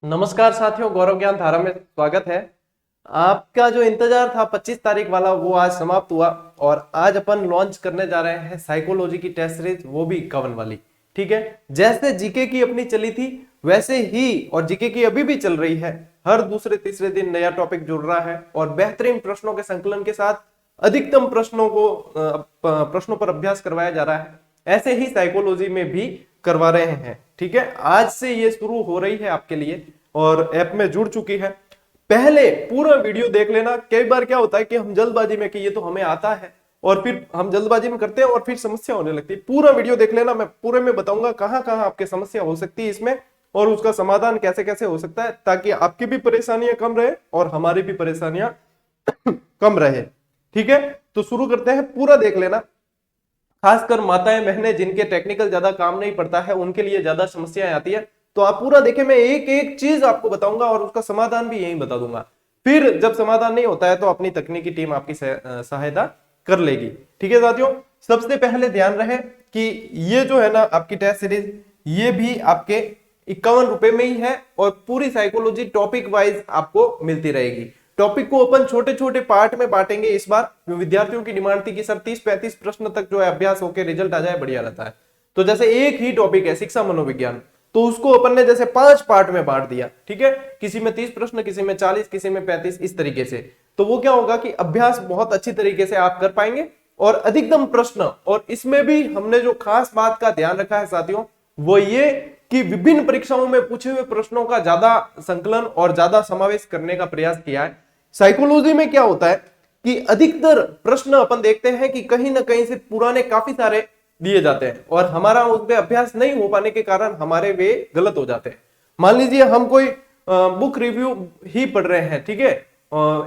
नमस्कार साथियों, गौरव ज्ञान धारा में स्वागत है। आपका जो इंतजार था 25 तारीख वाला वो आज समाप्त हुआ और आज अपन लॉन्च करने जा रहे हैं साइकोलॉजी की टेस्ट सीरीज, वो भी 51 वाली। ठीक है, जैसे जीके की अपनी चली थी वैसे ही और जीके की अभी भी चल रही है। हर दूसरे तीसरे दिन नया टॉपिक जुड़ रहा है और बेहतरीन प्रश्नों के संकलन के साथ अधिकतम प्रश्नों पर अभ्यास करवाया जा रहा है। ऐसे ही साइकोलॉजी में भी करवा रहे हैं। ठीक है, आज से ये शुरू हो रही है आपके लिए और ऐप में जुड़ चुकी है। पहले पूरा वीडियो देख लेना। कई बार क्या होता है कि हम जल्दबाजी में कि ये तो हमें आता है और फिर हम जल्दबाजी में करते हैं और फिर समस्या होने लगती है। पूरा वीडियो देख लेना, मैं पूरे में बताऊंगा कहां कहां आपके समस्या हो सकती है इसमें और उसका समाधान कैसे कैसे हो सकता है, ताकि आपकी भी परेशानियां कम रहे और हमारी भी परेशानियां कम रहे। ठीक है, तो शुरू करते हैं, पूरा देख लेना। खासकर माताएं बहनें जिनके टेक्निकल ज्यादा काम नहीं पड़ता है उनके लिए ज्यादा समस्याएं आती है, तो आप पूरा देखें। मैं एक एक चीज आपको बताऊंगा और उसका समाधान भी यही बता दूंगा। फिर जब समाधान नहीं होता है तो अपनी तकनीकी टीम आपकी सहायता कर लेगी। ठीक है साथियों, सबसे पहले ध्यान रहे कि ये जो है ना आपकी टेस्ट सीरीज, ये भी आपके 51 रुपए में ही है और पूरी साइकोलॉजी टॉपिक वाइज आपको मिलती रहेगी। टॉपिक को अपन छोटे छोटे पार्ट में बांटेंगे। इस बार विद्यार्थियों की डिमांड थी कि सर 30-35 प्रश्न तक जो है अभ्यास होकर रिजल्ट आ जाए, बढ़िया रहता है। तो जैसे एक ही टॉपिक है शिक्षा मनोविज्ञान, तो उसको अपन ने जैसे 5 पार्ट में बांट दिया। ठीक है, किसी में 30 प्रश्न, किसी में 40, किसी में 35, इस तरीके से। तो वो क्या होगा कि अभ्यास बहुत अच्छी तरीके से आप कर पाएंगे और अधिकतम प्रश्न। और इसमें भी हमने जो खास बात का ध्यान रखा है साथियों, वो ये कि विभिन्न परीक्षाओं में पूछे हुए प्रश्नों का ज्यादा संकलन और ज्यादा समावेश करने का प्रयास किया है। साइकोलॉजी में क्या होता है कि अधिकतर प्रश्न अपन देखते हैं कि कहीं ना कहीं से पुराने काफी सारे दिए जाते हैं और हमारा उस पर अभ्यास नहीं हो पाने के कारण हमारे वे गलत हो जाते हैं। मान लीजिए हम कोई बुक रिव्यू ही पढ़ रहे हैं, ठीक है,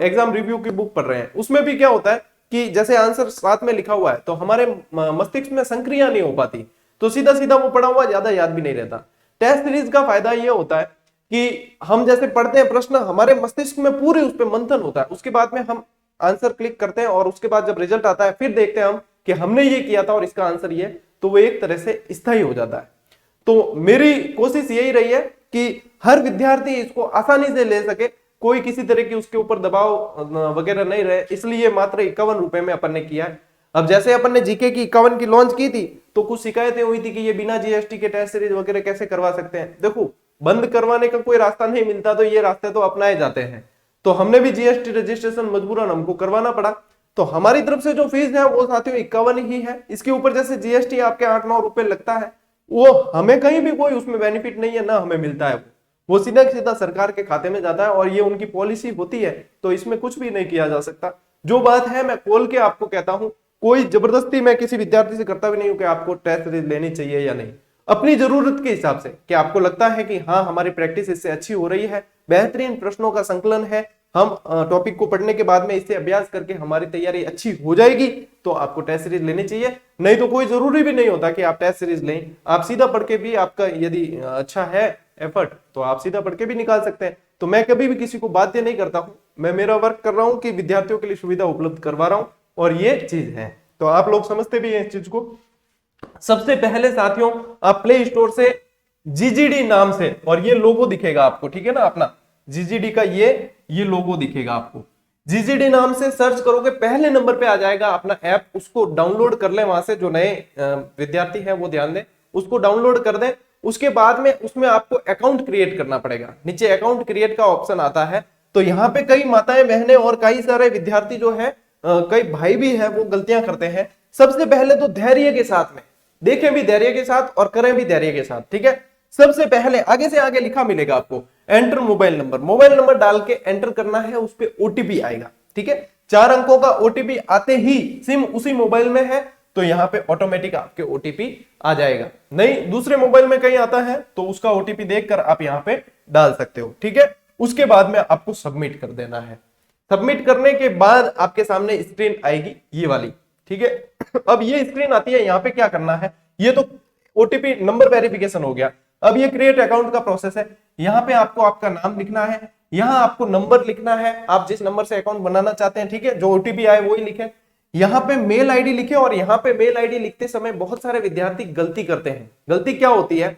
एग्जाम रिव्यू की बुक पढ़ रहे हैं, उसमें भी क्या होता है कि जैसे आंसर साथ में लिखा हुआ है तो हमारे मस्तिष्क में संक्रिया नहीं हो पाती, तो सीधा सीधा वो पढ़ा हुआ ज्यादा याद भी नहीं रहता। टेस्ट सीरीज का फायदा ये होता है कि हम जैसे पढ़ते हैं प्रश्न, हमारे मस्तिष्क में पूरे उस पर मंथन होता है, उसके बाद में हम आंसर क्लिक करते हैं और उसके बाद जब रिजल्ट आता है फिर देखते हैं हम कि हमने ये किया था और इसका आंसर ये, तो वो एक तरह से स्थायी हो जाता है। तो मेरी कोशिश यही रही है कि हर विद्यार्थी इसको आसानी से ले सके, कोई किसी तरह की उसके ऊपर दबाव वगैरह नहीं रहे, इसलिए मात्र 51 रुपए में अपन ने किया है। अब जैसे अपन ने जीके की 51 की लॉन्च की थी तो कुछ शिकायतें हुई थी कि ये बिना जीएसटी के टेस्ट सीरीज वगैरह कैसे करवा सकते हैं। देखो, बंद करवाने का कोई रास्ता नहीं मिलता तो ये रास्ते तो अपनाए जाते हैं, तो हमने भी जीएसटी रजिस्ट्रेशन मजबूरन हमको करवाना पड़ा। तो हमारी तरफ से जो फीस है वो साथियों 51 ही है। इसके ऊपर जैसे जीएसटी आपके 8-9 रुपए लगता है, वो हमें कहीं भी कोई उसमें बेनिफिट नहीं है, ना हमें मिलता है। वो सीधा सीधा सरकार के खाते में जाता है और ये उनकी पॉलिसी होती है, तो इसमें कुछ भी नहीं किया जा सकता। जो बात है मैं खोल के आपको कहता हूं, कोई जबरदस्ती मैं किसी विद्यार्थी से करता भी नहीं हूं कि आपको टेस्ट सीरीज लेनी चाहिए या नहीं। अपनी जरूरत के हिसाब से कि आपको लगता है कि हाँ हमारी प्रैक्टिस इससे अच्छी हो रही है, बेहतरीन प्रश्नों का संकलन है, हम टॉपिक को पढ़ने के बाद में इससे अभ्यास करके हमारी तैयारी अच्छी हो जाएगी, तो आपको टेस्ट सीरीज लेनी चाहिए। नहीं तो कोई जरूरी भी नहीं होता कि आप टेस्ट सीरीज लें, आप सीधा पढ़ के भी, आपका यदि अच्छा है एफर्ट तो आप सीधा पढ़ के भी निकाल सकते हैं। तो मैं कभी भी किसी को बाध्य नहीं करता हूं, मैं मेरा वर्क कर रहा हूं कि विद्यार्थियों के लिए सुविधा उपलब्ध करवा रहा हूं और ये चीज है, तो आप लोग समझते भी हैं इस चीज को। सबसे पहले साथियों आप प्ले स्टोर से जीजीडी नाम से, और ये लोगो दिखेगा आपको, ठीक है ना, अपना जीजीडी का ये लोगो दिखेगा आपको। जीजीडी नाम से सर्च करोगे, पहले नंबर पे आ जाएगा अपना ऐप, उसको डाउनलोड कर ले वहां से। जो नए विद्यार्थी हैं वो ध्यान दें, उसको डाउनलोड कर दें। उसके बाद में उसमें आपको अकाउंट क्रिएट करना पड़ेगा। नीचे अकाउंट क्रिएट का ऑप्शन आता है, तो यहाँ पे कई माताएं बहनें और कई सारे विद्यार्थी जो है, कई भाई भी है, वो गलतियां करते हैं। सबसे पहले तो धैर्य के साथ में देखें भी धैर्य के साथ और करें भी धैर्य के साथ। ठीक है, सबसे पहले आगे से आगे लिखा मिलेगा आपको enter mobile number, mobile number डाल के एंटर करना है, उस पे ओटीपी आएगा। ठीक है, 4 अंकों का ओटीपी आते ही सिम उसी मोबाइल में है तो यहाँ पे ऑटोमेटिक आपके ओटीपी आ जाएगा। नहीं दूसरे मोबाइल में कहीं आता है तो उसका ओटीपी देखकर आप यहाँ पे डाल सकते हो। ठीक है, उसके बाद में आपको सबमिट कर देना है। सबमिट करने के बाद आपके सामने स्क्रीन आएगी ये वाली। ठीक है, अब ये स्क्रीन आती है, यहाँ पे क्या करना है, ये तो ओटीपी नंबर वेरिफिकेशन हो गया। अब ये क्रिएट अकाउंट का प्रोसेस है। यहाँ पे आपको आपका नाम लिखना है, यहाँ आपको नंबर लिखना है, आप जिस नंबर से अकाउंट बनाना चाहते हैं। ठीक है, जो ओटीपी आए वही लिखे। यहाँ पे मेल आईडी लिखे, और यहाँ पे मेल आईडी लिखते समय बहुत सारे विद्यार्थी गलती करते हैं। गलती क्या होती है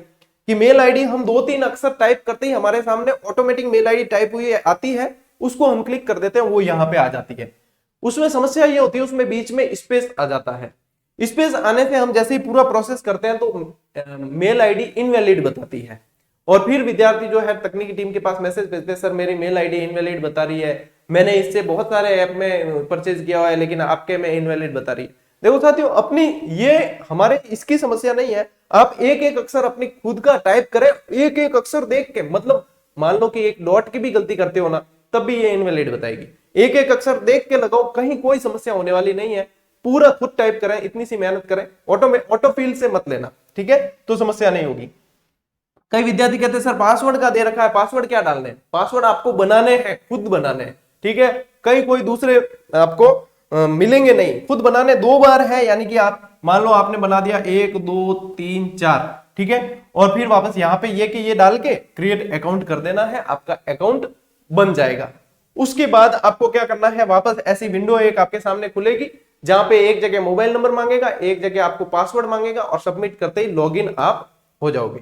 कि मेल आईडी हम 2-3 अक्षर टाइप करते ही हमारे सामने ऑटोमेटिक मेल आईडी टाइप हुई आती है, उसको हम क्लिक कर देते हैं, वो यहाँ पे आ जाती है। उसमें समस्या ये होती है, उसमें बीच में स्पेस आ जाता है। स्पेस आने से हम जैसे ही पूरा प्रोसेस करते हैं तो मेल आईडी इनवैलिड बताती है, और फिर विद्यार्थी जो है तकनीकी टीम के पास मैसेज भेजते हैं, सर मेरी मेल आईडी इनवैलिड बता रही है, मैंने इससे बहुत सारे ऐप में परचेज किया हुआ है लेकिन आपके में इनवैलिड बता रही है। देखो साथियों, अपनी ये हमारे इसकी समस्या नहीं है, आप एक एक अक्षर अपनी खुद का टाइप करें, एक एक अक्षर देख के, मतलब मान लो कि एक डॉट की भी गलती करते हो ना, तब भी ये इनवैलिड बताएगी। एक एक अक्षर देख के लगाओ, कहीं कोई समस्या होने वाली नहीं है। पूरा खुद टाइप करें, इतनी सी मेहनत करें, ऑटो फिल से मत लेना, ठीक है, तो समस्या नहीं होगी। कई विद्यार्थी कहते हैं सर पासवर्ड का दे रखा है, पासवर्ड क्या डालने, पासवर्ड आपको बनाने हैं, खुद बनाने हैं, ठीक है, कहीं कोई दूसरे आपको मिलेंगे नहीं, खुद बनाने 2 बार है, यानी कि आप मान लो आपने बना दिया 1 2 3 4, ठीक है, और फिर वापस यहाँ पे ये डाल के क्रिएट अकाउंट कर देना है, आपका अकाउंट बन जाएगा। उसके बाद आपको क्या करना है, वापस ऐसी विंडो एक आपके सामने खुलेगी जहां पे एक जगह मोबाइल नंबर मांगेगा, एक जगह आपको पासवर्ड मांगेगा, और सबमिट करते ही लॉगिन आप हो जाओगे,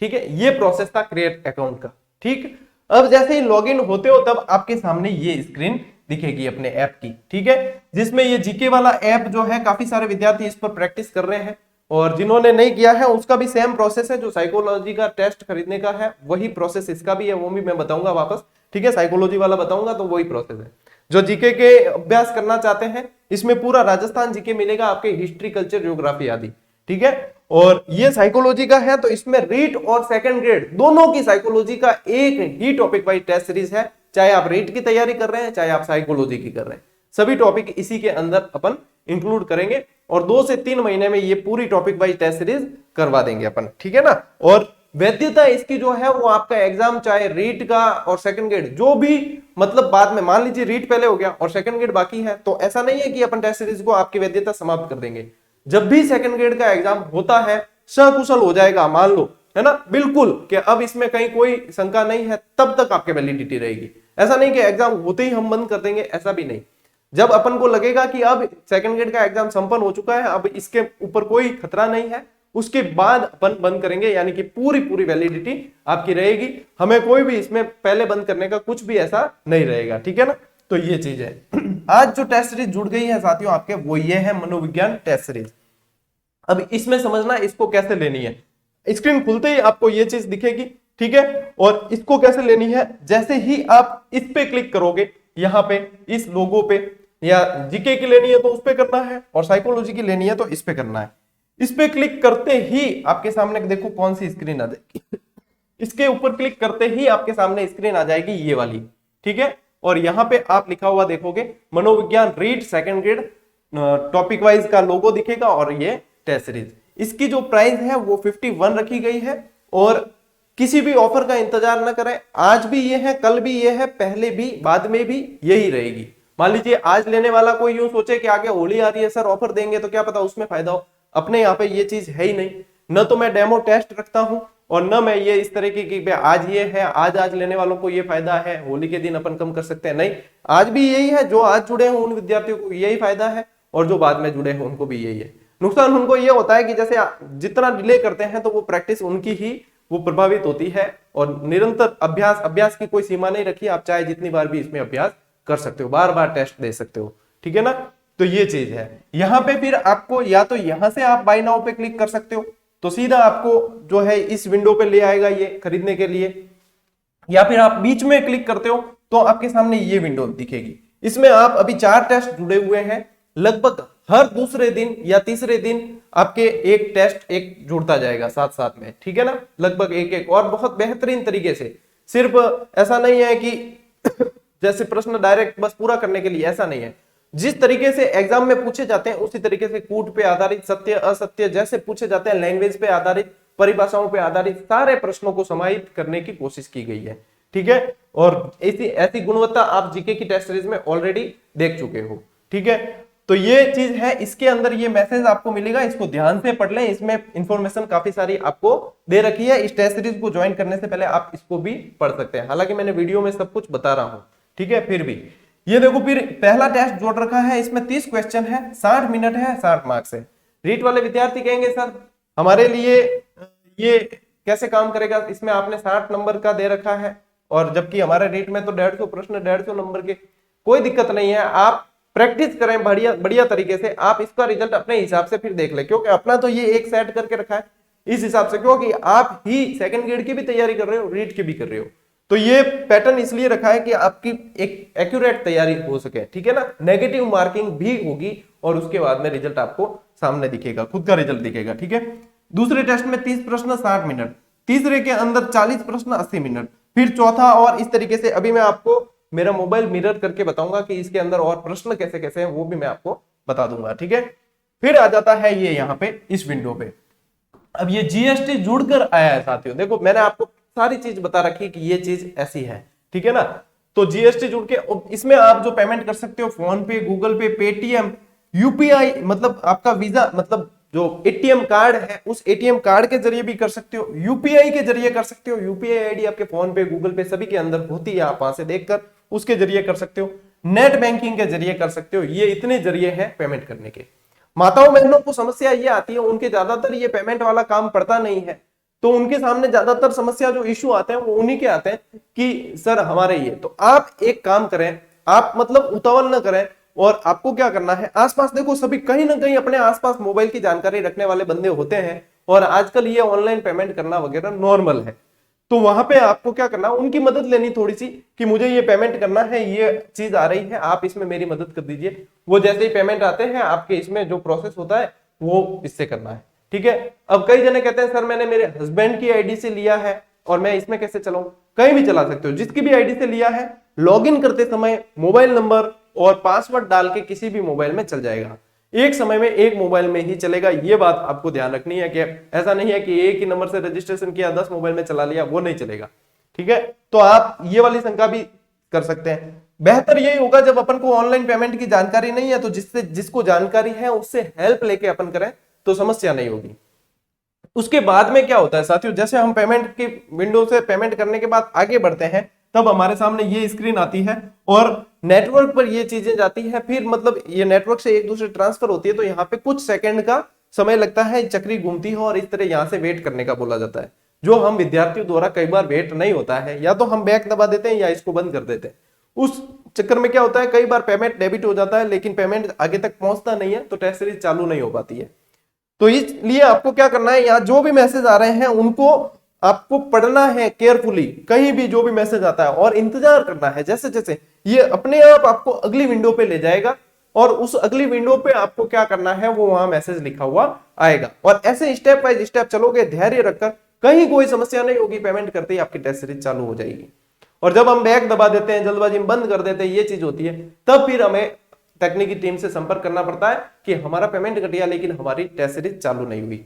ठीक है। ये प्रोसेस था क्रिएट अकाउंट का, ठीक। अब जैसे ही लॉगिन होते हो तब आपके सामने ये स्क्रीन दिखेगी अपने ऐप की, ठीक है, जिसमें ये जीके वाला ऐप जो है काफी सारे विद्यार्थी इस पर प्रैक्टिस कर रहे हैं, और जिन्होंने नहीं किया है उसका भी सेम प्रोसेस है, जो साइकोलॉजी का टेस्ट खरीदने का है वही प्रोसेस इसका भी है, वो भी मैं बताऊंगा वापस, ठीक है, साइकोलॉजी वाला बताऊंगा तो वही प्रोसेस है। जो जीके के अभ्यास करना चाहते हैं, इसमें पूरा राजस्थान जीके मिलेगा, आपके हिस्ट्री, कल्चर, ज्योग्राफी आदि, ठीक है। और ये साइकोलॉजी का है, तो इसमें रीट और सेकंड ग्रेड दोनों की साइकोलॉजी का एक ही टॉपिक वाइज टेस्ट सीरीज है, चाहे आप रीट की तैयारी कर रहे हैं, चाहे आप साइकोलॉजी की कर रहे हैं, सभी टॉपिक इसी के अंदर अपन इंक्लूड करेंगे, और 2 से 3 महीने में ये पूरी टॉपिक वाइज टेस्ट सीरीज करवा देंगे अपन, ठीक है ना। और वैधता इसकी जो है वो आपका एग्जाम चाहे रीट का और सेकंड ग्रेड जो भी, मतलब बाद में मान लीजिए रीट पहले हो गया और सेकंड ग्रेड बाकी है, तो ऐसा नहीं है कि अपन टेस्ट सीरीज को आपकी वैधता समाप्त कर देंगे। जब भी सेकंड ग्रेड का एग्जाम होता है, सकुशल हो जाएगा, मान लो, है ना, बिल्कुल कि अब इसमें कहीं कोई शंका नहीं है, तब तक आपके वैलिडिटी रहेगी। ऐसा नहीं कि एग्जाम होते ही हम बंद कर देंगे, ऐसा भी नहीं। जब अपन को लगेगा कि अब सेकंड ग्रेड का एग्जाम संपन्न हो चुका है, अब इसके ऊपर कोई खतरा नहीं है, उसके बाद अपन बंद करेंगे, यानी कि पूरी वैलिडिटी आपकी रहेगी, हमें कोई भी इसमें पहले बंद करने का कुछ भी ऐसा नहीं रहेगा, ठीक है ना। तो ये चीज है। आज जो टेस्ट सीरीज जुड़ गई है साथियों आपके, वो ये है मनोविज्ञान टेस्ट सीरीज। अब इसमें समझना इसको कैसे लेनी है, स्क्रीन खुलते ही आपको ये चीज दिखेगी, ठीक है, और इसको कैसे लेनी है, जैसे ही आप इस पे क्लिक करोगे, यहाँ पे इस लोगो पे, या जीके की लेनी है तो उस पे करना है, और साइकोलॉजी की लेनी है तो इस पे करना है। इस पे क्लिक करते ही आपके सामने देखो कौन सी स्क्रीन आ जाएगी, इसके ऊपर क्लिक करते ही आपके सामने स्क्रीन आ जाएगी ये वाली, ठीक है, और यहाँ पे आप लिखा हुआ देखोगे मनोविज्ञान read second grade topic wise का लोगो दिखेगा, और ये टेस्ट सीरीज। इसकी जो प्राइस है वो 51 रखी गई है, और किसी भी ऑफर का इंतजार न करें, आज भी ये है, कल भी ये है, पहले भी, बाद में भी यही रहेगी। मान लीजिए आज लेने वाला कोई यूं सोचे कि आगे होली आ रही है सर, ऑफर देंगे तो क्या पता उसमें फायदा हो, अपने यहाँ पे ये चीज है ही नहीं, न तो मैं डेमो टेस्ट रखता हूं, और न मैं ये इस तरह की आज ये है, आज लेने वालों को ये फायदा है, होली के दिन अपन कम कर सकते हैं, नहीं, आज भी यही है, जो आज जुड़े हैं उन विद्यार्थियों को यही फायदा है, और जो बाद में जुड़े हैं उनको भी यही है। नुकसान उनको ये होता है कि जैसे जितना डिले करते हैं तो वो प्रैक्टिस उनकी ही वो प्रभावित होती है, और निरंतर अभ्यास की कोई सीमा नहीं रखी, आप चाहे जितनी बार भी इसमें अभ्यास कर सकते हो, बार बार टेस्ट दे सकते हो, ठीक है ना। तो ये चीज है। यहाँ पे फिर आपको या तो यहां से आप बाय नाउ पे क्लिक कर सकते हो, तो सीधा आपको जो है इस विंडो पे ले आएगा ये खरीदने के लिए, या फिर आप बीच में क्लिक करते हो तो आपके सामने ये विंडो दिखेगी। इसमें आप अभी 4 टेस्ट जुड़े हुए हैं, लगभग हर दूसरे दिन या तीसरे दिन आपके एक टेस्ट एक जुड़ता जाएगा साथ साथ में, ठीक है ना, लगभग एक और बहुत बेहतरीन तरीके से। सिर्फ ऐसा नहीं है कि जैसे प्रश्न डायरेक्ट बस पूरा करने के लिए, ऐसा नहीं है, जिस तरीके से एग्जाम में पूछे जाते हैं उसी तरीके से कूट पे आधारित, सत्य असत्य जैसे पूछे जाते हैं, लैंग्वेज पे आधारित, परिभाषाओं पे आधारित सारे प्रश्नों को समाहित करने की कोशिश की गई है, ठीक है। और ऐसी गुणवत्ता आप जीके की टेस्ट सीरीज में ऑलरेडी देख चुके हो, ठीक है। तो ये चीज है, इसके अंदर ये मैसेज आपको मिलेगा, इसको ध्यान से पढ़ लें, इसमें इंफॉर्मेशन काफी सारी आपको दे रखी है। इस टेस्ट सीरीज को ज्वाइन करने से पहले आप इसको भी पढ़ सकते हैं, हालांकि मैंने वीडियो में सब कुछ बता रहा हूं, ठीक है। फिर भी ये देखो, फिर पहला टेस्ट जोड़ रखा है, इसमें 30 क्वेश्चन है, 60 मिनट है, 60 मार्क्स है। रीट वाले विद्यार्थी कहेंगे सर हमारे लिए ये कैसे काम करेगा, इसमें आपने 60 नंबर का दे रखा है और जबकि हमारे रेट में तो 150 प्रश्न 150 नंबर के, कोई दिक्कत नहीं है। आप प्रैक्टिस करें बढ़िया बढ़िया तरीके से, आप इसका रिजल्ट अपने हिसाब से फिर देख ले, क्योंकि अपना तो ये एक सेट करके रखा है इस हिसाब से, क्योंकि आप ही सेकंड ग्रेड की भी तैयारी कर रहे हो, रीट की भी कर रहे हो, तो ये पैटर्न इसलिए रखा है कि आपकी एक एक्यूरेट तैयारी हो सके, ठीक है ना। नेगेटिव मार्किंग भी होगी और उसके बाद में रिजल्ट आपको सामने दिखेगा, खुद का रिजल्ट दिखेगा, ठीक है। दूसरे टेस्ट में 30 प्रश्न 60 मिनट, तीसरे के अंदर 40 प्रश्न 80 मिनट, फिर चौथा, और इस तरीके से अभी मैं आपको मेरा मोबाइल मिरर करके बताऊंगा कि इसके अंदर और प्रश्न कैसे कैसे हैं, वो भी मैं आपको बता दूंगा, ठीक है। फिर आ जाता है ये यहाँ पे इस विंडो पे, अब ये जीएसटी जुड़कर आया है साथियों, देखो मैंने आपको सारी चीज बता रखी कि ये चीज ऐसी है, ठीक है ना। तो जीएसटी जुड़ के इसमें आप जो पेमेंट कर सकते हो फोन पे, गूगल पे, पेटीएम, यूपीआई, मतलब आपका वीजा, मतलब जो एटीएम कार्ड है उस एटीएम कार्ड के जरिए भी कर सकते हो, यूपीआई के जरिए कर सकते हो, यूपीआई आईडी आपके फोन पे, गूगल पे सभी के अंदर होती है, आप वहां से देखकर उसके जरिए कर सकते हो, नेट बैंकिंग के जरिए कर सकते हो। ये इतने जरिए हैं पेमेंट करने के। माताओं बहनों को समस्या ये आती है, उनके ज्यादातर ये पेमेंट वाला काम पड़ता नहीं है, तो उनके सामने ज्यादातर समस्या जो इश्यू आते हैं वो उन्हीं के आते हैं कि सर हमारे ये, तो आप एक काम करें, आप मतलब उतावल न करें, और आपको क्या करना है, आसपास देखो सभी कहीं ना कहीं अपने आसपास मोबाइल की जानकारी रखने वाले बंदे होते हैं, और आजकल ये ऑनलाइन पेमेंट करना वगैरह नॉर्मल है, तो वहां पे आपको क्या करना, उनकी मदद लेनी थोड़ी सी कि मुझे ये पेमेंट करना है, ये चीज आ रही है, आप इसमें मेरी मदद कर दीजिए। वो जैसे ही पेमेंट आते हैं आपके इसमें जो प्रोसेस होता है वो इससे करना है, ठीक है। अब कई जने कहते हैं सर मैंने मेरे हस्बैंड की आईडी से लिया है और मैं इसमें कैसे चलाऊं, कहीं भी चला सकते हो, जिसकी भी आईडी से लिया है लॉगिन करते समय मोबाइल नंबर और पासवर्ड डाल के किसी भी मोबाइल में चल जाएगा, एक समय में एक मोबाइल में ही चलेगा। ये बात आपको ध्यान रखनी है कि ऐसा नहीं है कि एक ही नंबर से रजिस्ट्रेशन किया 10 मोबाइल में चला लिया, वो नहीं चलेगा, ठीक है। तो आप ये वाली शंका भी कर सकते हैं। बेहतर यही होगा जब अपन को ऑनलाइन पेमेंट की जानकारी नहीं है तो जिसको जानकारी है उससे हेल्प लेके अपन करें तो समस्या नहीं होगी। उसके बाद में क्या होता है साथियों, जैसे हम पेमेंट की विंडो से पेमेंट करने के बाद आगे बढ़ते हैं तब हमारे सामने ये स्क्रीन आती है और नेटवर्क पर ये चीजें जाती है, फिर मतलब ये नेटवर्क से एक दूसरे ट्रांसफर होती है, तो यहाँ पे कुछ सेकंड का समय लगता है, चक्री घूमती है और इस तरह यहाँ से वेट करने का बोला जाता है, जो हम विद्यार्थियों द्वारा कई बार वेट नहीं होता है, या तो हम बैक दबा देते हैं या इसको बंद कर देते हैं। उस चक्कर में क्या होता है, कई बार पेमेंट डेबिट हो जाता है लेकिन पेमेंट आगे तक पहुंचता नहीं है, तो टेस्ट सीरीज चालू नहीं हो पाती है। तो इसलिए आपको क्या करना है, यहाँ जो भी मैसेज आ रहे हैं उनको आपको पढ़ना है केयरफुली, कहीं भी जो भी मैसेज आता है, और इंतजार करना है, जैसे जैसे ये अपने आप आपको अगली विंडो पे ले जाएगा और उस अगली विंडो पे आपको क्या करना है, वो वहां मैसेज लिखा हुआ आएगा, और ऐसे स्टेप बाय स्टेप चलोगे धैर्य रखकर, कहीं कोई समस्या नहीं होगी, पेमेंट करते ही आपकी टेस्ट सीरीज चालू हो जाएगी। और जब हम बैक दबा देते हैं, जल्दबाजी में बंद कर देते हैं, ये चीज होती है, तब फिर हमें तकनीकी टीम से संपर्क करना पड़ता है कि हमारा पेमेंट कट गया लेकिन हमारी टेस्ट सीरीज चालू नहीं हुई,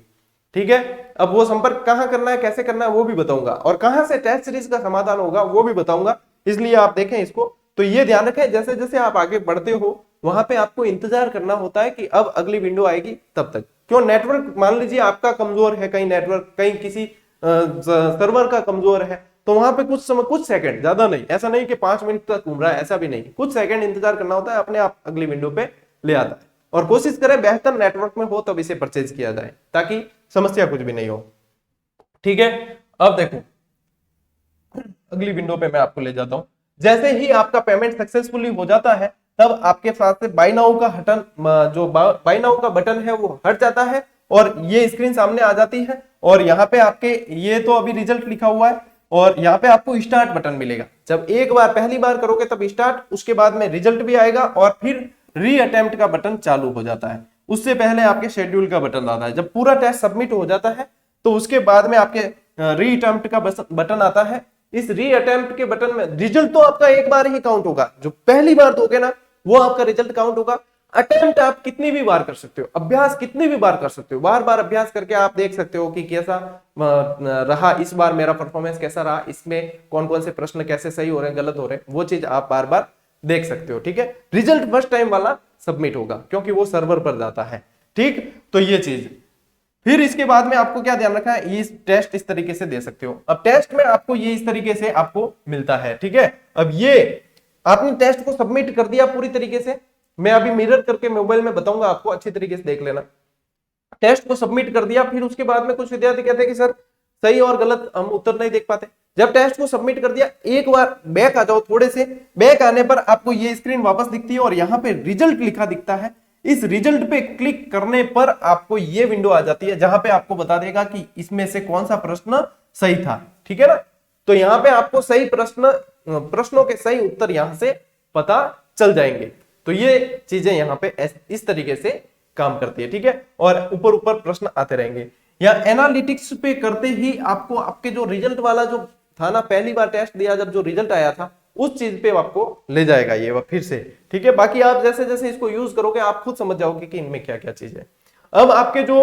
ठीक है। अब वो संपर्क कहां करना है, कैसे करना है वो भी बताऊंगा, और कहां से टेस्ट सीरीज का समाधान होगा वो भी बताऊंगा, इसलिए आप देखें इसको। तो ये ध्यान रखें, जैसे जैसे आप आगे बढ़ते हो वहां पे आपको इंतजार करना होता है कि अब अगली विंडो आएगी तब तक। क्यों, नेटवर्क मान लीजिए आपका कमजोर है, कहीं नेटवर्क कहीं किसी सर्वर का कमजोर है, तो वहां पे कुछ समय, कुछ सेकंड, ज्यादा नहीं, ऐसा नहीं कि 5 मिनट तक घूम रहा है, ऐसा भी नहीं, कुछ सेकंड इंतजार करना होता है, अपने आप अगली विंडो पे ले आता है। और कोशिश करें बेहतर नेटवर्क में हो तब इसे परचेज किया जाए ताकि समस्या कुछ भी नहीं हो, ठीक है। अब देखो अगली विंडो पे मैं आपको ले जाता हूं। जैसे ही आपका पेमेंट सक्सेसफुली हो जाता है तब आपके पास से बाय नाउ का हटन, जो बाय नाउ का बटन है वो हट जाता है और ये स्क्रीन सामने आ जाती है, और यहाँ पे आपके ये तो अभी रिजल्ट लिखा हुआ है और यहाँ पे आपको स्टार्ट बटन मिलेगा। जब एक बार पहली बार करोगे तब स्टार्ट, उसके बाद में रिजल्ट भी आएगा और फिर री अटेम्प्ट का बटन चालू हो जाता है। उससे पहले आपके शेड्यूल का बटन आता है। जब पूरा टेस्ट सबमिट हो जाता है तो उसके बाद में आपके री अटेम्प्ट का बटन आता है। इस री अटेम्प्ट के बटन में रिजल्ट तो आपका एक बार ही काउंट होगा, जो पहली बार दोगे ना वो आपका रिजल्ट काउंट होगा। अटेम्प्ट आप कितनी भी बार कर सकते हो, अभ्यास कितनी भी बार कर सकते हो, बार बार अभ्यास करके आप देख सकते हो कि कैसा रहा, इस बार मेरा परफॉर्मेंस कैसा रहा, इसमें कौन कौन से प्रश्न कैसे सही हो रहे हैं, गलत हो रहे हैं, वो चीज आप बार बार देख सकते हो, ठीक है। रिजल्ट फर्स्ट टाइम वाला सबमिट होगा क्योंकि वो सर्वर पर जाता है, ठीक। तो ये चीज, फिर इसके बाद में आपको क्या ध्यान रखना है, ये टेस्ट इस तरीके से दे सकते हो। अब टेस्ट में आपको ये इस तरीके से आपको मिलता है, ठीक है। अब ये आपने टेस्ट को सबमिट कर दिया पूरी तरीके से, मैं अभी मिरर करके मोबाइल में बताऊंगा आपको, अच्छी तरीके से देख लेना। टेस्ट को सबमिट कर दिया, फिर उसके बाद में कुछ विद्यार्थी कहते हैं कि सर सही और गलत हम उत्तर नहीं देख पाते। जब टेस्ट को सबमिट कर दिया, एक बार बैक आ जाओ, थोड़े से बैक आने पर आपको ये स्क्रीन वापस दिखती है और यहाँ पे रिजल्ट लिखा दिखता है। इस रिजल्ट पे क्लिक करने पर आपको ये विंडो आ जाती है जहां पे आपको बता देगा कि इसमें से कौन सा प्रश्न सही था। ठीक है ना, तो यहाँ पे आपको सही प्रश्नों के सही उत्तर यहां से पता चल जाएंगे। तो ये चीजें यहाँ पे इस तरीके से काम करती है। ठीक है, और ऊपर ऊपर प्रश्न आते रहेंगे। या एनालिटिक्स पे करते ही आपको आपके जो रिजल्ट वाला जो था ना, पहली बार टेस्ट दिया जब जो रिजल्ट आया था उस चीज पे आपको ले जाएगा ये फिर से। ठीक है, बाकी आप जैसे जैसे इसको यूज करोगे आप खुद समझ जाओगे कि इनमें क्या क्या चीज है। अब आपके जो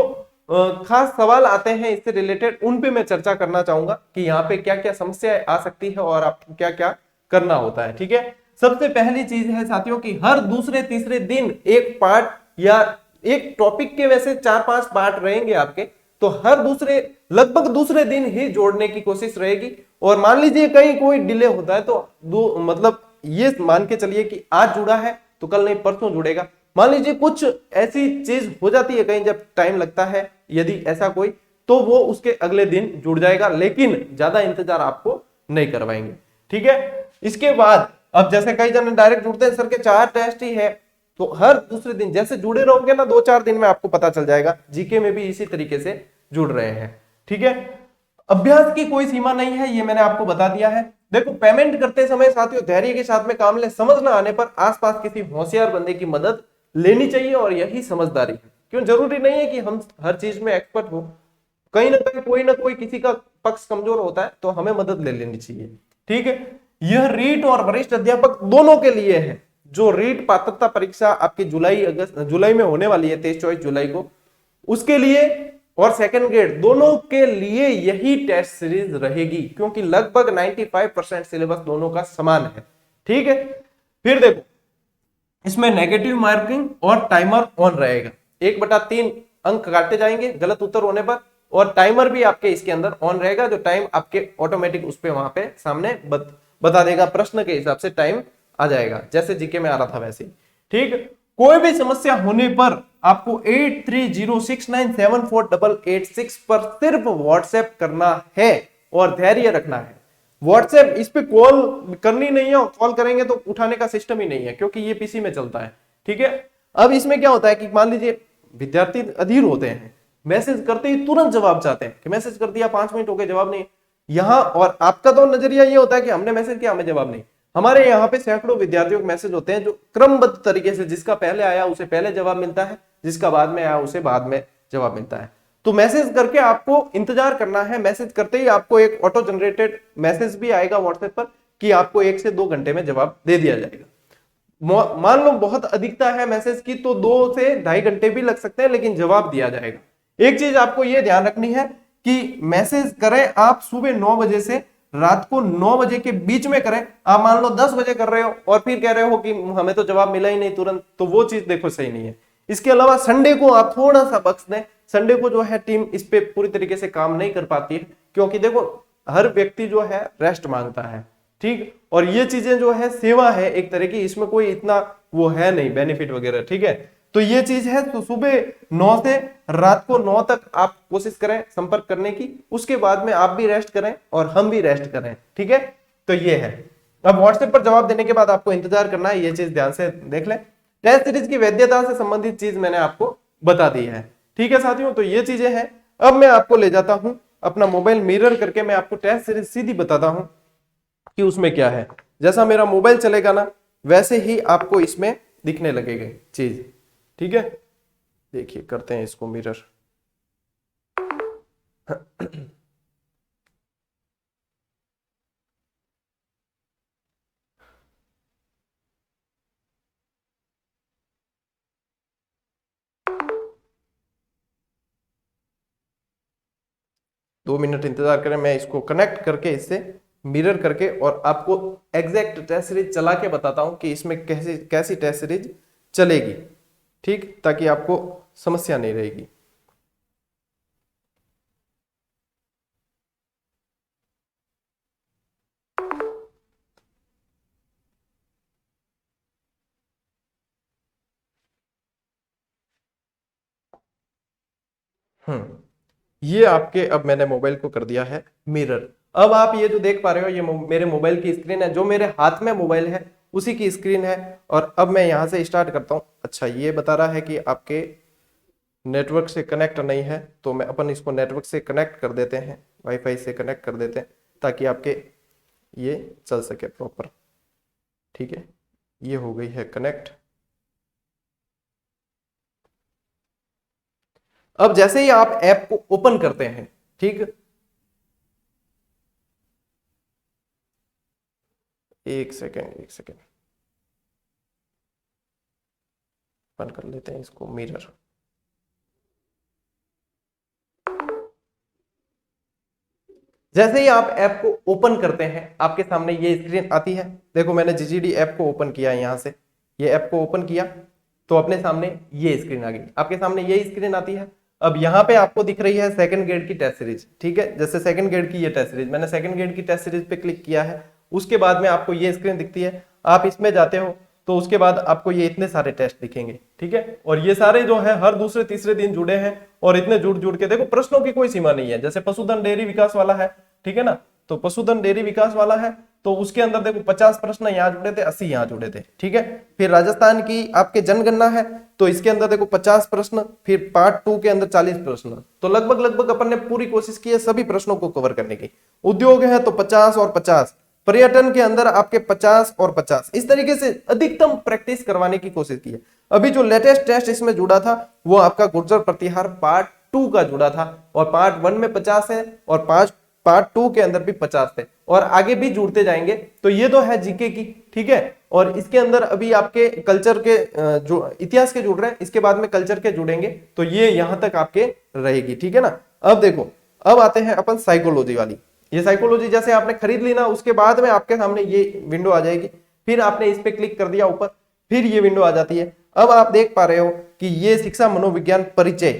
खास सवाल आते हैं इससे रिलेटेड, उन पे मैं चर्चा करना चाहूंगा कि यहाँ पे क्या क्या समस्या आ सकती है और आपको क्या क्या करना होता है। ठीक है, सबसे पहली चीज है साथियों कि हर दूसरे तीसरे दिन एक पार्ट या एक टॉपिक के वैसे 4-5 पार्ट रहेंगे आपके, तो हर दूसरे लगभग दूसरे दिन ही जोड़ने की कोशिश रहेगी। और मान लीजिए कहीं कोई डिले होता है तो मतलब ये मान के चलिए कि आज जुड़ा है तो कल नहीं परसों जुड़ेगा। मान लीजिए कुछ ऐसी चीज हो जाती है कहीं जब टाइम लगता है, यदि ऐसा कोई, तो वो उसके अगले दिन जुड़ जाएगा, लेकिन ज्यादा इंतजार आपको नहीं करवाएंगे। ठीक है, इसके बाद अब जैसे कई जन डायरेक्ट जुड़ते हैं, सर के 4 टेस्ट ही है, तो हर दूसरे दिन जैसे जुड़े रहोगे ना 2-4 दिन में आपको पता चल जाएगा। जीके में भी इसी तरीके से जुड़ रहे हैं। ठीक है, अभ्यास की कोई सीमा नहीं है, ये मैंने आपको बता दिया है। देखो, पेमेंट करते समय साथियों धैर्य के साथ में काम ले, समझ ना आने पर आसपास किसी होशियार बंदे की मदद लेनी चाहिए और यही समझदारी है। क्यों, जरूरी नहीं है कि हम हर चीज में एक्सपर्ट हो, कहीं ना कोई किसी का पक्ष कमजोर होता है तो हमें मदद ले लेनी चाहिए। ठीक है, यह रीट और वरिष्ठ अध्यापक दोनों के लिए है। जो रीट पात्रता परीक्षा आपकी जुलाई में होने वाली है, 23-24 जुलाई को, उसके लिए और सेकंड ग्रेड दोनों के लिए यही टेस्ट सीरीज रहेगी, क्योंकि लगभग 95% सिलेबस दोनों का समान है। ठीक है, फिर देखो इसमें नेगेटिव मार्किंग और टाइमर ऑन रहेगा। 1/3 अंक काटे जाएंगे गलत उत्तर होने पर, और टाइमर भी आपके इसके अंदर ऑन रहेगा, जो टाइम आपके ऑटोमेटिक उस पे वहां पे सामने बता देगा, प्रश्न के हिसाब से टाइम आ जाएगा जैसे जीके में आ रहा था वैसे ही। ठीक, कोई भी समस्या होने पर आपको 8306974886 पर सिर्फ व्हाट्सएप करना है और धैर्य रखना है। व्हाट्सएप इस पे कॉल करनी नहीं है, और कॉल करेंगे तो उठाने का सिस्टम ही नहीं है क्योंकि ये पीसी में चलता है। ठीक है, अब इसमें क्या होता है कि मान लीजिए विद्यार्थी अधीर होते हैं, मैसेज करते ही तुरंत जवाब चाहते हैं कि मैसेज कर दिया 5 मिनट हो गए जवाब नहीं यहाँ, और आपका तो नजरिया ये होता है कि हमने मैसेज किया हमें जवाब नहीं। हमारे यहाँ पे सैकड़ों विद्यार्थियों के मैसेज होते हैं जो क्रमबद्ध तरीके से, जिसका पहले आया उसे पहले जवाब मिलता है, जिसका बाद में आया उसे बाद में जवाब मिलता है। तो मैसेज करके आपको इंतजार करना है, मैसेज करते ही आपको एक ऑटो जनरेटेड मैसेज भी आएगा व्हाट्सएप पर कि आपको 1 से 2 घंटे में जवाब दे दिया जाएगा। मान लो बहुत अधिकता है मैसेज की तो 2 से ढाई घंटे भी लग सकते हैं, लेकिन जवाब दिया जाएगा। एक चीज आपको यह ध्यान रखनी है कि मैसेज करें आप सुबह 9 बजे से रात को 9 बजे के बीच में करें। आप मान लो 10 बजे कर रहे हो और फिर कह रहे हो कि हमें तो जवाब मिला ही नहीं तुरंत, तो वो चीज देखो सही नहीं है। इसके अलावा संडे को आप थोड़ा सा बख्श दें, संडे को जो है टीम इस पे पूरी तरीके से काम नहीं कर पाती है, क्योंकि देखो हर व्यक्ति जो है रेस्ट मांगता है। ठीक, और ये चीजें जो है सेवा है एक तरह की, इसमें कोई इतना वो है नहीं बेनिफिट वगैरह। ठीक है, तो ये चीज है, तो सुबह 9 से रात को 9 तक आप कोशिश करें संपर्क करने की, उसके बाद में आप भी रेस्ट करें और हम भी रेस्ट करें। ठीक है, तो ये है। अब व्हाट्सएप पर जवाब देने के बाद आपको इंतजार करना है, ये चीज ध्यान से देख लें। टेस्ट सीरीज की वैधता से संबंधित चीज मैंने आपको बता दी है। ठीक है साथियों, तो ये चीजें हैं। अब मैं आपको ले जाता हूं अपना मोबाइल मिरर करके, मैं आपको टेस्ट सीरीज सीधी बताता हूं कि उसमें क्या है। जैसा मेरा मोबाइल चलेगा ना वैसे ही आपको इसमें दिखने लगेगी चीज। ठीक है, देखिए करते हैं इसको मिरर। 2 मिनट इंतजार करें, मैं इसको कनेक्ट करके इससे मिरर करके और आपको एग्जैक्ट टेस्ट सीरीज चला के बताता हूं कि इसमें कैसी कैसी टेस्ट सीरीज चलेगी। ठीक, ताकि आपको समस्या नहीं रहेगी। हम्म ये आपके, अब मैंने मोबाइल को कर दिया है मिरर। अब आप ये जो देख पा रहे हो, ये मेरे मोबाइल की स्क्रीन है, जो मेरे हाथ में मोबाइल है उसी की स्क्रीन है। और अब मैं यहां से स्टार्ट करता हूं। अच्छा, ये बता रहा है कि आपके नेटवर्क से कनेक्ट नहीं है, तो मैं अपन इसको नेटवर्क से कनेक्ट कर देते हैं, वाईफाई से कनेक्ट कर देते हैं, ताकि आपके ये चल सके प्रॉपर। ठीक है, ये हो गई है कनेक्ट। अब जैसे ही आप ऐप को ओपन करते हैं, ठीक, एक सेकेंड एक सेकेंड, ओपन कर लेते हैं इसको मिरर। जैसे ही आप ऐप को ओपन करते हैं, आपके सामने ये स्क्रीन आती है। देखो, मैंने जीजीडी ऐप को ओपन किया है, यहां से ये ऐप को ओपन किया तो अपने सामने ये स्क्रीन आ गई। आपके सामने ये स्क्रीन आती है। अब यहाँ पे आपको दिख रही है सेकंड ग्रेड की टेस्ट सीरीज। ठीक है, जैसे सेकंड ग्रेड की ये टेस्ट सीरीज, मैंने सेकंड ग्रेड की टेस्ट सीरीज पे क्लिक किया है। उसके बाद में आपको ये स्क्रीन दिखती है। आप इसमें जाते हो तो उसके बाद आपको ये इतने सारे टेस्ट दिखेंगे। ठीक है, और ये सारे जो है हर दूसरे तीसरे दिन जुड़े हैं, और इतने जुड़ जुड़ के देखो, प्रश्नों की कोई सीमा नहीं है। जैसे पशुधन डेयरी विकास वाला है, ठीक है ना, तो पशुधन डेयरी विकास वाला है, तो उसके अंदर देखो 50 प्रश्न यहाँ जुड़े थे, 80 यहाँ जुड़े थे। ठीक है, फिर राजस्थान की आपके जनगणना है, तो इसके अंदर देखो 50 प्रश्न, फिर पार्ट 2 के अंदर 40 प्रश्न। तो लगभग लगभग अपन ने पूरी कोशिश की है सभी प्रश्नों को कवर करने की। उद्योग है तो 50 और 50, पर्यटन के अंदर आपके 50 और 50, इस तरीके से अधिकतम प्रैक्टिस करवाने की कोशिश की है। अभी जो लेटेस्ट टेस्ट इसमें जुड़ा था वो आपका गुर्जर प्रतिहार पार्ट 2 का जुड़ा था, और पार्ट 1 में 50 है, और पार्ट 2 के अंदर भी 50 थे, और आगे भी जुड़ते जाएंगे। तो ये तो है जीके की। ठीक है, और इसके अंदर अभी आपके कल्चर के जो इतिहास के जुड़ रहे हैं, इसके बाद में कल्चर के जुड़ेंगे, तो ये यहां तक आपके रहेगी। ठीक है ना। अब देखो, अब आते हैं अपन साइकोलॉजी वाली। ये साइकोलॉजी जैसे आपने खरीद ली ना, उसके बाद में आपके सामने ये विंडो आ जाएगी। फिर आपने इस पे क्लिक कर दिया ऊपर, फिर ये विंडो आ जाती है। अब आप देख पा रहे हो कि ये शिक्षा मनोविज्ञान परिचय,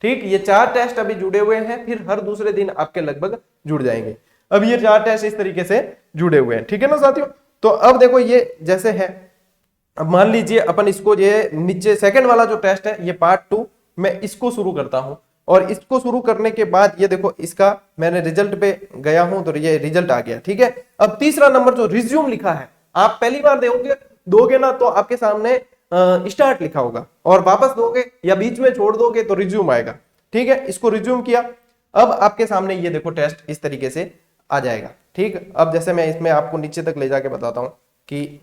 ठीक, ये 4 टेस्ट अभी जुड़े हुए हैं, फिर हर दूसरे दिन आपके लगभग जुड़ जाएंगे। अब ये 4 टेस्ट इस तरीके से जुड़े हुए हैं। ठीक है ना साथियों। तो अब देखो ये जैसे है, अब मान लीजिए अपन इसको, ये नीचे सेकंड वाला जो टेस्ट है, ये पार्ट 2, मैं इसको शुरू करता हूं, और इसको शुरू करने के बाद ये देखो, इसका मैंने रिजल्ट पे गया हूं तो ये रिजल्ट आ गया। ठीक है, अब तीसरा नंबर जो रिज्यूम लिखा है, आप पहली बार दोगे ना तो आपके सामने स्टार्ट लिखा होगा, और वापस दोगे या बीच में छोड़ दोगे तो रिज्यूम आएगा। ठीक है, इसको रिज्यूम किया। अब आपके सामने ये देखो टेस्ट इस तरीके से आ जाएगा। ठीक, अब जैसे मैं इसमें आपको नीचे तक ले जाके बताता हूं कि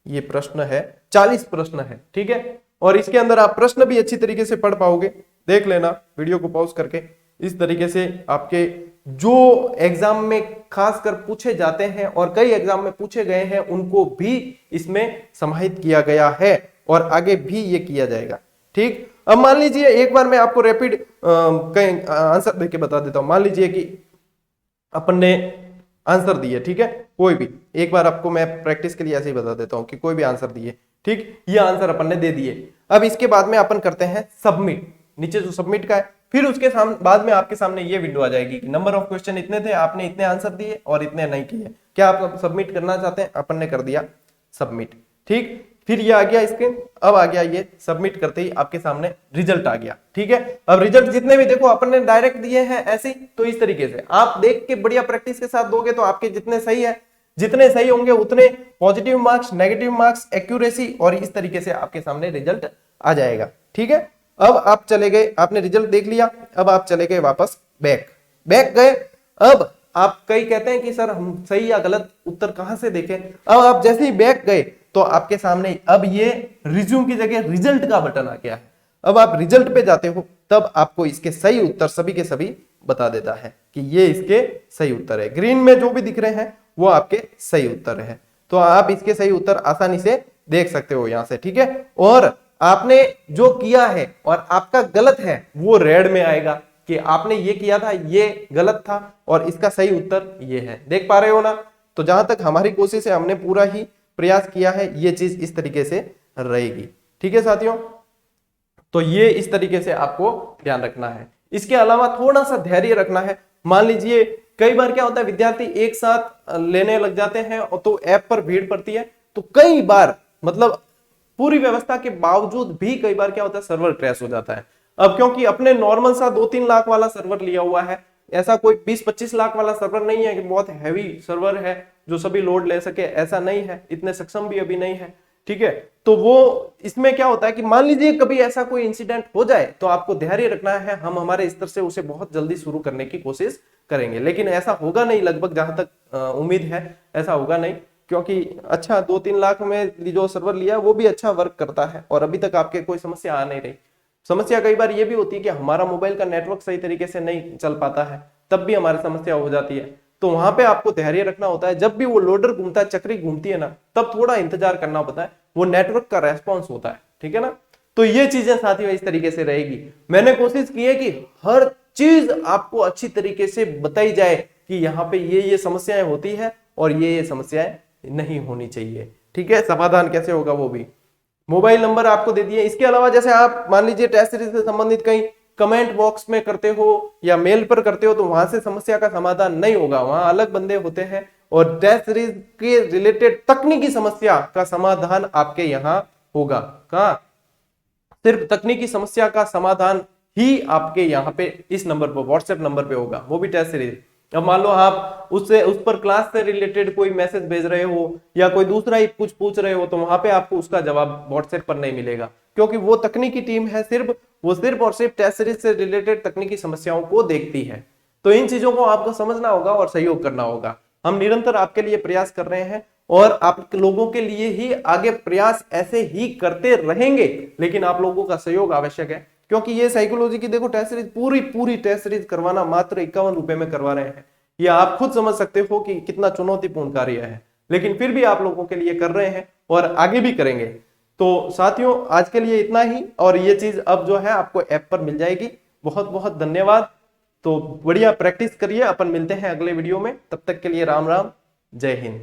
ये प्रश्न है, 40 प्रश्न है। ठीक है, और इसके अंदर आप प्रश्न भी अच्छी तरीके से पढ़ पाओगे। देख लेना वीडियो को पॉज करके। इस तरीके से आपके जो एग्जाम में खासकर पूछे जाते हैं और कई एग्जाम में पूछे गए हैं, उनको भी इसमें समाहित किया गया है, और आगे भी ये किया जाएगा। ठीक, अब मान लीजिए एक बार मैं आपको रैपिड कहीं आंसर देके बता देता हूं। मान लीजिए कि अपन ने आंसर दिए, ठीक है, कोई भी एक बार आपको मैं प्रैक्टिस के लिए ऐसे ही बता देता हूं कि कोई भी आंसर दिए। ठीक, ये आंसर अपन ने दे दिए। अब इसके बाद में अपन करते हैं सबमिट। नीचे जो सबमिट का है, फिर उसके बाद में आपके सामने ये विंडो आ जाएगी कि नंबर ऑफ क्वेश्चन इतने थे, आपने इतने आंसर दिए और इतने नहीं किए, क्या आप सबमिट करना चाहते हैं? अपन ने कर दिया सबमिट। ठीक, फिर ये आ गया स्क्रीन। अब आ गया ये सबमिट करते ही आपके सामने रिजल्ट आ गया। ठीक है, अब रिजल्ट जितने भी देखो अपन ने डायरेक्ट दिए हैं ऐसे, तो इस तरीके से आप देख के बढ़िया प्रैक्टिस के साथ दोगे तो आपके जितने सही है, जितने सही होंगे उतने positive marks, negative marks, accuracy, और इस तरीके से आपके सामने रिजल्ट आ जाएगा। ठीक है, अब आप चले गए, आपने रिजल्ट देख लिया, अब आप चले गए वापस बैक गए। अब आप कई कहते हैं कि सर हम सही या गलत उत्तर कहां से देखें। अब आप जैसे ही बैक गए तो आपके सामने अब ये रिज्यूम की जगह रिजल्ट का बटन आ गया है। अब आप रिजल्ट पे जाते हो, तब आपको इसके सही उत्तर सभी के सभी बता देता है कि ये इसके सही उत्तर है। ग्रीन में जो भी दिख रहे हैं वो आपके सही उत्तर है। तो आप इसके सही उत्तर आसानी से देख सकते हो यहां से। ठीक है, और आपने जो किया है और आपका गलत है वो रेड में आएगा कि आपने ये किया था, ये गलत था, और इसका सही उत्तर ये है। देख पा रहे हो ना। तो जहां तक हमारी कोशिश है, हमने पूरा ही प्रयास किया है, ये चीज इस तरीके से रहेगी। ठीक है साथियों, तो ये इस तरीके से आपको ध्यान रखना है। इसके अलावा थोड़ा सा धैर्य रखना है। मान लीजिए कई बार क्या होता है, विद्यार्थी एक साथ लेने लग जाते हैं और तो ऐप पर भीड़ पड़ती है, तो कई बार मतलब पूरी व्यवस्था के बावजूद भी कई बार क्या होता है, सर्वर क्रैश हो जाता है। अब क्योंकि अपने नॉर्मल सा 2-3 लाख वाला सर्वर लिया हुआ है, ऐसा कोई 20-25 लाख वाला सर्वर नहीं है कि बहुत हैवी सर्वर है जो सभी लोड ले सके, ऐसा नहीं है, इतने सक्षम भी अभी नहीं है। ठीक है, तो वो इसमें क्या होता है कि मान लीजिए कभी ऐसा कोई इंसिडेंट हो जाए तो आपको धैर्य रखना है, हम हमारे स्तर से उसे बहुत जल्दी शुरू करने की कोशिश करेंगे, लेकिन ऐसा होगा नहीं, लगभग जहां तक उम्मीद है ऐसा होगा नहीं, क्योंकि अच्छा 2-3 लाख में जो सर्वर लिया वो भी अच्छा वर्क करता है और अभी तक आपके कोई समस्या आ नहीं रही। समस्या कई बार ये भी होती है कि हमारा मोबाइल का नेटवर्क सही तरीके से नहीं चल पाता है, तब भी हमारी समस्या हो जाती है। तो वहां पे आपको धैर्य रखना होता है, जब भी वो लोडर घूमता है, चक्री घूमती है ना, तब थोड़ा इंतजार करना पड़ता है, वो नेटवर्क का रेस्पॉन्स होता है। ठीक है ना, तो ये चीजें साथियों इस तरीके से रहेगी। मैंने कोशिश की है कि हर चीज आपको अच्छी तरीके से बताई जाए कि यहाँ पे ये समस्याएं होती है और ये समस्याएं नहीं होनी चाहिए। ठीक है, समाधान कैसे होगा वो भी मोबाइल नंबर आपको दे दिए। इसके अलावा जैसे आप मान लीजिए टेस्ट सीरीज से संबंधित कहीं कमेंट बॉक्स में करते हो या मेल पर करते हो तो वहां से समस्या का समाधान नहीं होगा, वहां अलग बंदे होते हैं और टेस्ट सीरीज के रिलेटेड तकनीकी समस्या का समाधान आपके यहाँ होगा। कहाँ? सिर्फ तकनीकी समस्या का समाधान ही आपके यहाँ पे इस नंबर पर, व्हाट्सएप नंबर पे होगा, वो भी टेस्ट सीरीज। अब मान लो आप उससे उस पर क्लास से रिलेटेड कोई मैसेज भेज रहे हो या कोई दूसरा ही कुछ पूछ रहे हो तो वहां पे आपको उसका जवाब व्हाट्सएप पर नहीं मिलेगा, क्योंकि वो तकनीकी टीम है, वो सिर्फ और सिर्फ टेस्ट सीरीज से रिलेटेड तकनीकी समस्याओं को देखती है। तो इन चीजों को आपको समझना होगा और सहयोग करना होगा। हम निरंतर आपके लिए प्रयास कर रहे हैं और आप लोगों के लिए ही आगे प्रयास ऐसे ही करते रहेंगे, लेकिन आप लोगों का सहयोग आवश्यक है, क्योंकि ये साइकोलॉजी की देखो टेस्ट सीरीज पूरी टेस्ट सीरीज करवाना मात्र 51 रुपए में करवा रहे हैं। ये आप खुद समझ सकते हो कि कितना चुनौतीपूर्ण कार्य है, लेकिन फिर भी आप लोगों के लिए कर रहे हैं और आगे भी करेंगे। तो साथियों आज के लिए इतना ही, और ये चीज अब जो है आपको ऐप पर मिल जाएगी। बहुत बहुत धन्यवाद। तो बढ़िया प्रैक्टिस करिए, अपन मिलते हैं अगले वीडियो में, तब तक के लिए राम राम, जय हिंद।